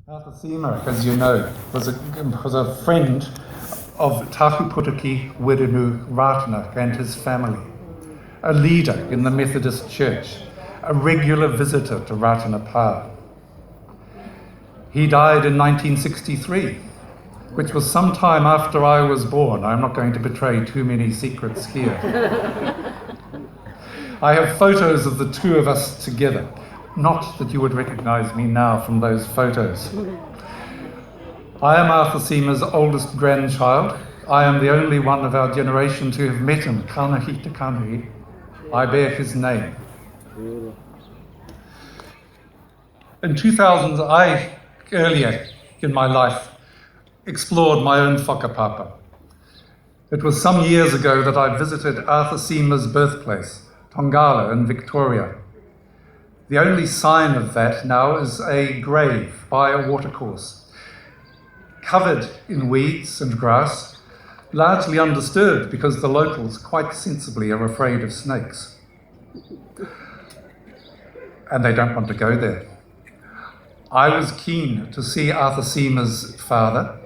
Ratana, as you know, was a friend of Tahuputiki Wirinu Ratana and his family, a leader in the Methodist Church, a regular visitor to Ratana Pa. He died in 1963, which was some time after I was born. I'm not going to betray too many secrets here. I have photos of the two of us together. Not that you would recognize me now from those photos. I am Arthur Seamer's oldest grandchild. I am the only one of our generation to have met him, Kanahi te Kanahi. I bear his name. In 2000, I, earlier in my life, explored my own whakapapa. It was some years ago that I visited Arthur Seamer's birthplace, Tongala in Victoria. The only sign of that now is a grave by a watercourse, covered in weeds and grass, largely undisturbed because the locals quite sensibly are afraid of snakes. And they don't want to go there. I was keen to see Arthur Seamer's father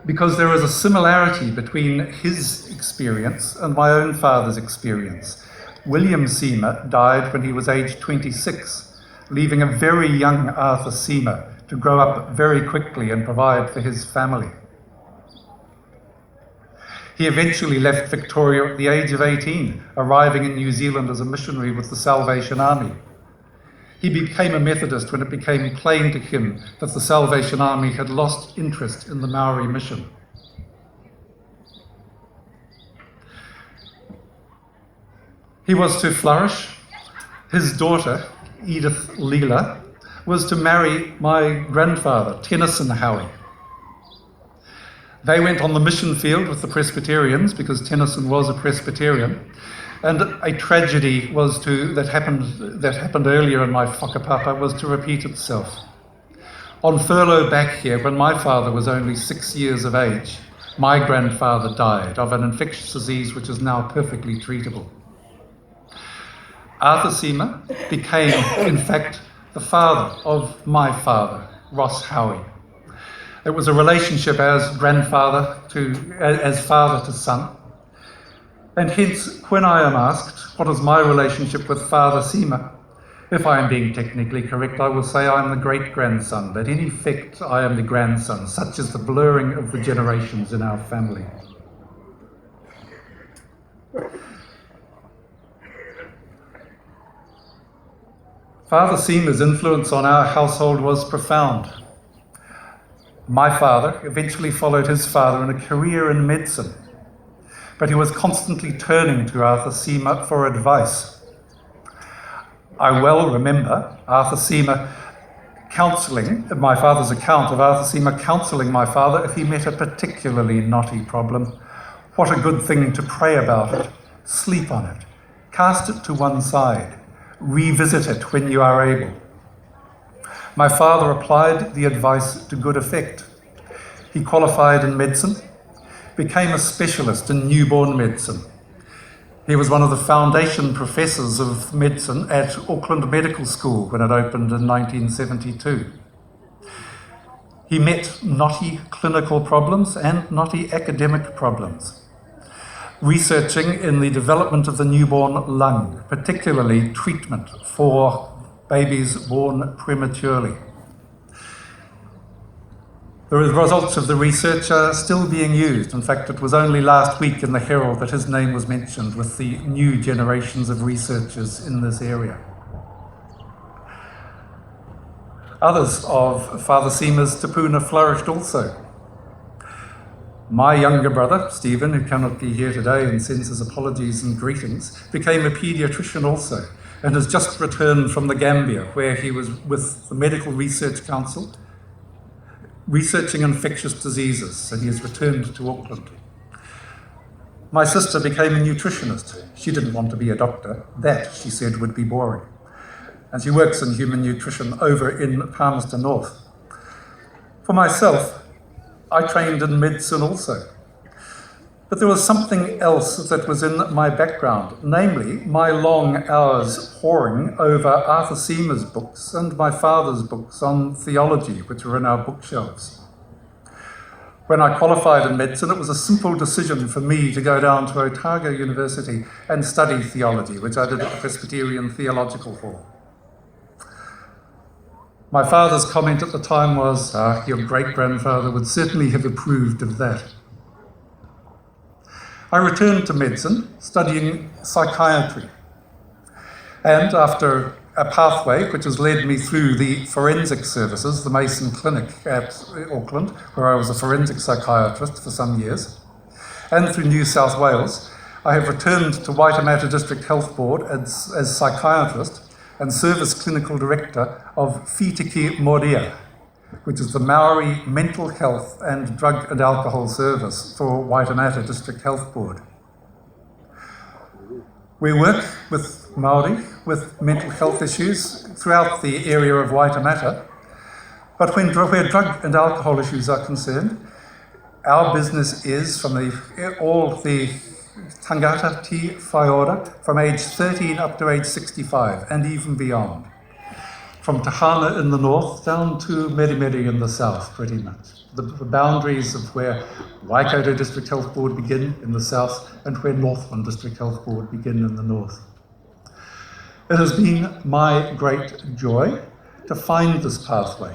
because there is a similarity between his experience and my own father's experience. William Seamer died when he was aged 26, leaving a very young Arthur Seamer to grow up very quickly and provide for his family. He eventually left Victoria at the age of 18, arriving in New Zealand as a missionary with the Salvation Army. He became a Methodist when it became plain to him that the Salvation Army had lost interest in the Maori mission. He was to flourish. His daughter, Edith Leela, was to marry my grandfather, Tennyson Howie. They went on the mission field with the Presbyterians because Tennyson was a Presbyterian, and a tragedy that happened earlier in my whakapapa was to repeat itself. On furlough back here, when my father was only 6 years of age, my grandfather died of an infectious disease which is now perfectly treatable. Arthur Seamer became, in fact, the father of my father, Ross Howie. It was a relationship as father to son. And hence, when I am asked, what is my relationship with Father Seamer? If I am being technically correct, I will say I am the great-grandson, but in effect, I am the grandson. Such is the blurring of the generations in our family. Father Seamer's influence on our household was profound. My father eventually followed his father in a career in medicine, but he was constantly turning to Arthur Seamer for advice. I well remember Arthur Seamer my father's account of Arthur Seamer counselling my father if he met a particularly knotty problem. What a good thing to pray about it, sleep on it, cast it to one side, revisit it when you are able. My father applied the advice to good effect. He qualified in medicine, became a specialist in newborn medicine. He was one of the foundation professors of medicine at Auckland Medical School when it opened in 1972. He met knotty clinical problems and knotty academic problems, researching in the development of the newborn lung, particularly treatment for babies born prematurely. The results of the research are still being used. In fact, it was only last week in the Herald that his name was mentioned with the new generations of researchers in this area. Others of Father Seamer's tapuna flourished also. My younger brother, Stephen, who cannot be here today and sends his apologies and greetings, became a paediatrician also and has just returned from the Gambia, where he was with the Medical Research Council, researching infectious diseases, and he has returned to Auckland. My sister became a nutritionist. She didn't want to be a doctor. That, she said, would be boring. And she works in human nutrition over in Palmerston North. For myself, I trained in medicine also. But there was something else that was in my background, namely my long hours poring over Arthur Seymour's books and my father's books on theology, which were in our bookshelves. When I qualified in medicine, it was a simple decision for me to go down to Otago University and study theology, which I did at the Presbyterian Theological Hall. My father's comment at the time was, your great-grandfather would certainly have approved of that. I returned to medicine, studying psychiatry. And after a pathway which has led me through the forensic services, the Mason Clinic at Auckland, where I was a forensic psychiatrist for some years, and through New South Wales, I have returned to Waitemata District Health Board as psychiatrist and service clinical director of Fitiki Moria, which is the Maori Mental Health and Drug and Alcohol Service for Waitemata District Health Board. We work with Māori with mental health issues throughout the area of Waitemata, but where drug and alcohol issues are concerned, our business is from all the tangata ti whaiora from age 13 up to age 65 and even beyond. From Tahana in the north down to Merimeri in the south, pretty much. The boundaries of where Waikato District Health Board begin in the south and where Northland District Health Board begin in the north. It has been my great joy to find this pathway,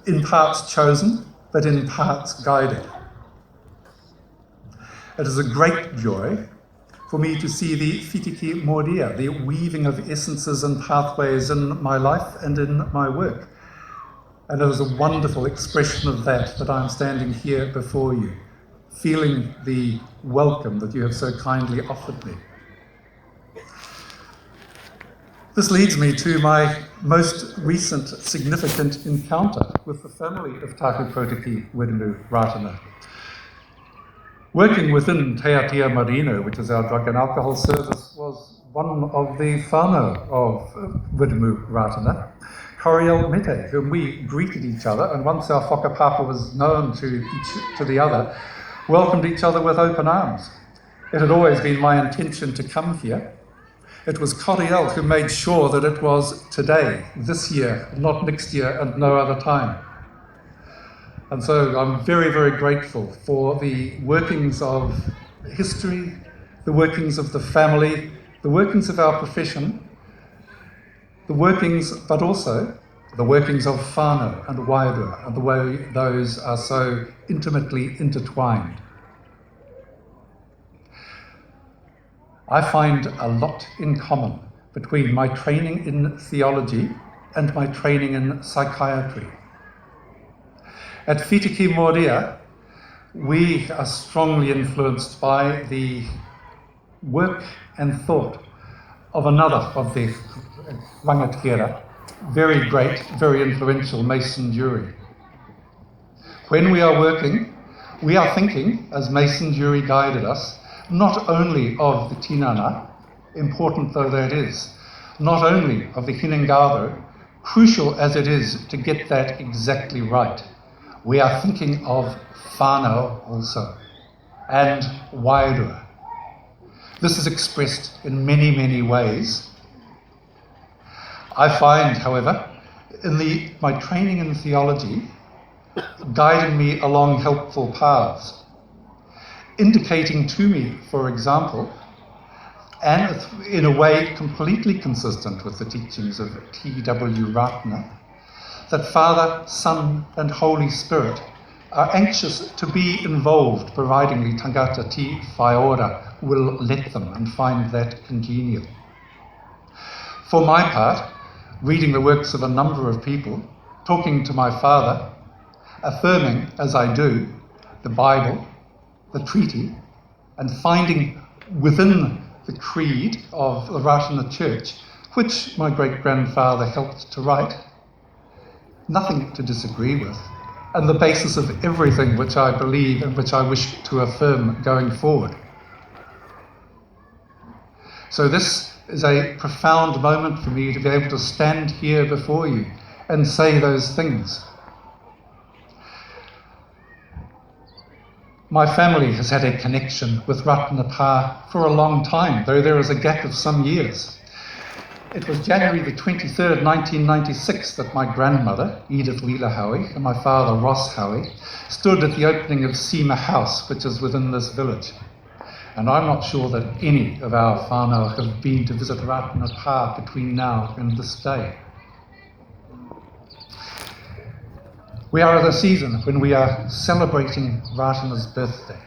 in parts chosen, but in parts guided. It is a great joy for me to see the Fitiki Moria, the weaving of essences and pathways in my life and in my work. And it is a wonderful expression of that I'm standing here before you, feeling the welcome that you have so kindly offered me. This leads me to my most recent significant encounter with the family of Taku Protiki Wiremu Ratana. Working within Te Atia Marino, which is our drug and alcohol service, was one of the whānau of Wiremu Ratana, Coriel Mete, whom we greeted each other, and once our whakapapa was known to the other, welcomed each other with open arms. It had always been my intention to come here. It was Coriel who made sure that it was today, this year, not next year and no other time. And so I'm very, very grateful for the workings of history, the workings of the family, the workings of our profession, the workings, but also the workings of whānau and wairua, and the way those are so intimately intertwined. I find a lot in common between my training in theology and my training in psychiatry. At Fitiki Moria, we are strongly influenced by the work and thought of another of the rangatira, very great, very influential Mason Jury. When we are working, we are thinking, as Mason Jury guided us, not only of the tinana, important though that is, not only of the hinengaro, crucial as it is to get that exactly right. We are thinking of whānau also, and wairua. This is expressed in many, many ways. I find, however, in my training in theology, guiding me along helpful paths, indicating to me, for example, and in a way completely consistent with the teachings of T.W. Ratana, that Father, Son, and Holy Spirit are anxious to be involved, providing the tangata ti whaiora will let them and find that congenial. For my part, reading the works of a number of people, talking to my father, affirming, as I do, the Bible, the treaty, and finding within the creed of the Ratana Church, which my great-grandfather helped to write, nothing to disagree with, and the basis of everything which I believe and which I wish to affirm going forward. So this is a profound moment for me to be able to stand here before you and say those things. My family has had a connection with Ratana for a long time, though there is a gap of some years. It was January the 23rd, 1996, that my grandmother, Edith Leela Howie, and my father, Ross Howie, stood at the opening of Seema House, which is within this village. And I'm not sure that any of our whānau have been to visit Ratana between now and this day. We are at a season when we are celebrating Ratana's birthday.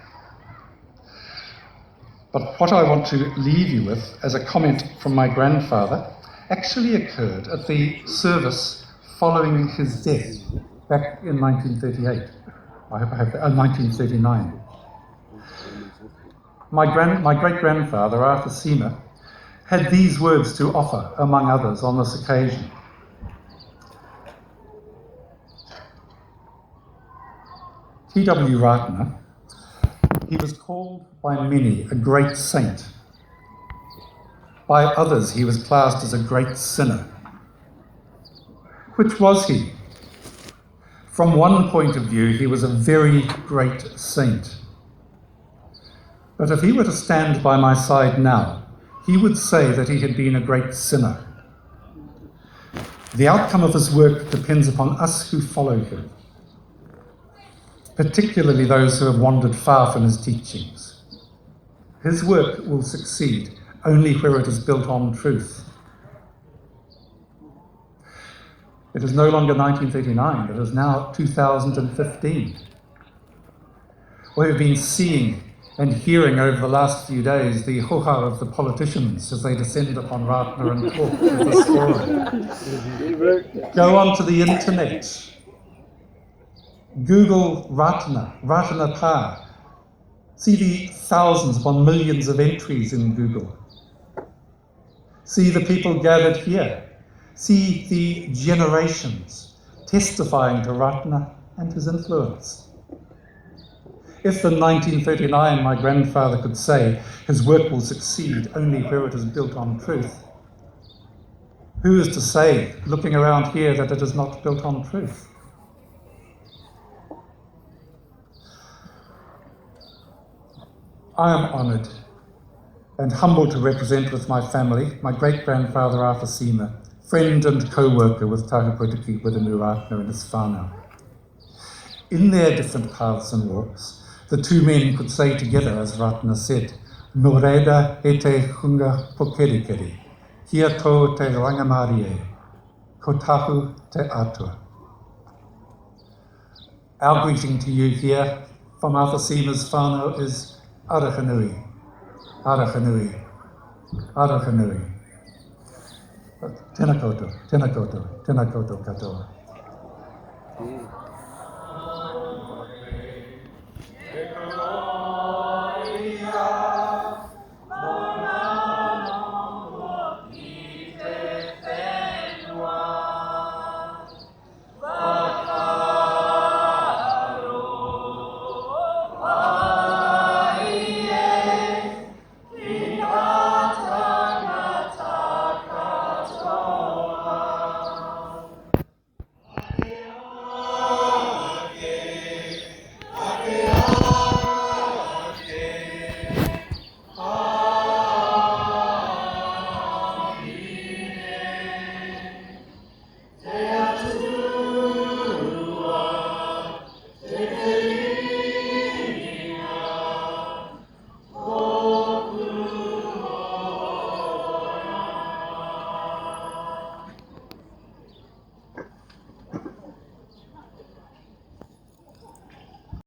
But what I want to leave you with as a comment from my grandfather actually occurred at the service following his death back in 1938. 1939. My great-grandfather, Arthur Seema, had these words to offer, among others, on this occasion. T.W. Ratana, he was called by many a great saint. By others, he was classed as a great sinner. Which was he? From one point of view, he was a very great saint. But if he were to stand by my side now, he would say that he had been a great sinner. The outcome of his work depends upon us who follow him, particularly those who have wandered far from his teachings. His work will succeed only where it is built on truth. It is no longer 1939, it is now 2015. We have been seeing and hearing over the last few days the hoha of the politicians as they descend upon Ratana and talk of this forum. Go onto the internet. Google Ratana Pa. See the thousands upon millions of entries in Google. See the people gathered here. See the generations testifying to Ratana and his influence. If in 1939 my grandfather could say his work will succeed only where it is built on truth, who is to say, looking around here, that it is not built on truth? I am honoured and humbled to represent with my family my great-grandfather Arthur Seema, friend and co-worker with Tākaputiki Widanu Ratana and his whānau. In their different paths and walks, the two men could say together, as Ratana said, "No reda e te hunga pokerikeri, kia tō te rangamarie, ko tahu te atua." Our greeting to you here from Arthur Seema's whānau is Arahanui, Arahanui, Arahanui. Tēnā koutou, tēnā koutou, tēnā koutou katoa.